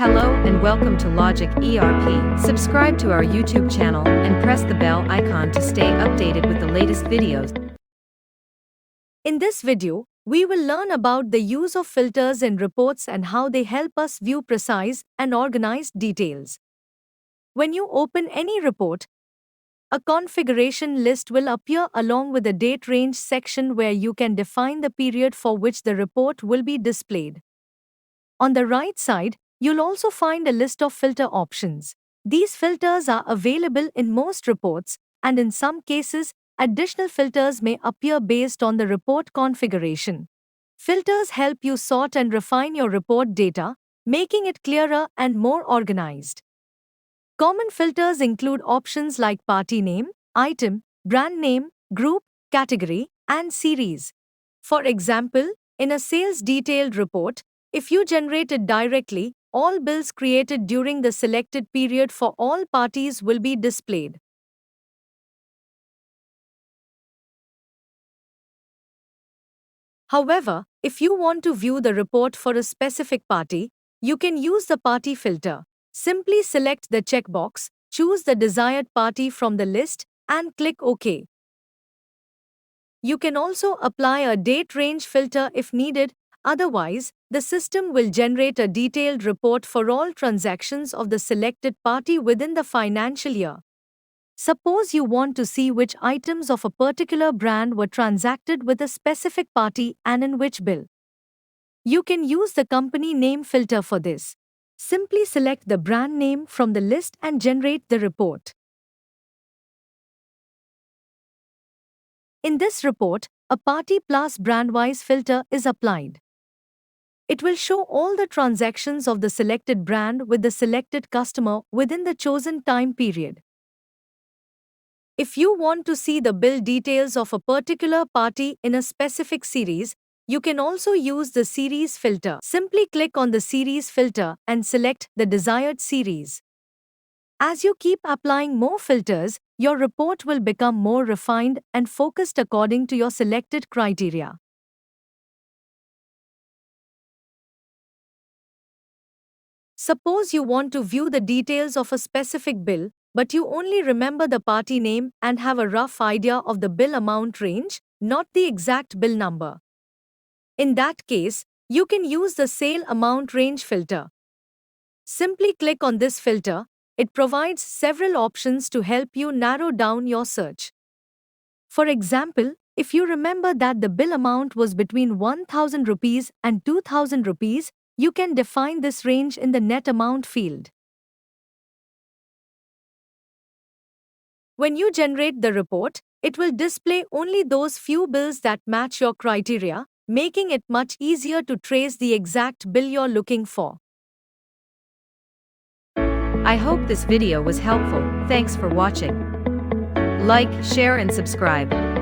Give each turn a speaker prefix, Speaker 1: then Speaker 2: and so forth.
Speaker 1: Hello and welcome to Logic ERP. Subscribe to our YouTube channel and press the bell icon to stay updated with the latest videos.
Speaker 2: In this video, we will learn about the use of filters in reports and how they help us view precise and organized details. When you open any report, a configuration list will appear along with the date range section where you can define the period for which the report will be displayed. On the right side, you'll also find a list of filter options. These filters are available in most reports, and in some cases, additional filters may appear based on the report configuration. Filters help you sort and refine your report data, making it clearer and more organized. Common filters include options like party name, item, brand name, group, category, and series. For example, in a sales detailed report, if you generate it directly, all bills created during the selected period for all parties will be displayed. However, if you want to view the report for a specific party, you can use the party filter. Simply select the checkbox, choose the desired party from the list, and click OK. You can also apply a date range filter if needed, otherwise, the system will generate a detailed report for all transactions of the selected party within the financial year. Suppose you want to see which items of a particular brand were transacted with a specific party and in which bill. You can use the company name filter for this. Simply select the brand name from the list and generate the report. In this report, a party plus brand-wise filter is applied. It will show all the transactions of the selected brand with the selected customer within the chosen time period. If you want to see the bill details of a particular party in a specific series, you can also use the series filter. Simply click on the series filter and select the desired series. As you keep applying more filters, your report will become more refined and focused according to your selected criteria. Suppose you want to view the details of a specific bill, but you only remember the party name and have a rough idea of the bill amount range, not the exact bill number. In that case, you can use the sale amount range filter. Simply click on this filter. It provides several options to help you narrow down your search. For example, if you remember that the bill amount was between 1000 rupees and 2000 rupees, you can define this range in the net amount field. When you generate the report, it will display only those few bills that match your criteria, making it much easier to trace the exact bill you're looking for.
Speaker 1: I hope this video was helpful. Thanks for watching. Like, share and subscribe.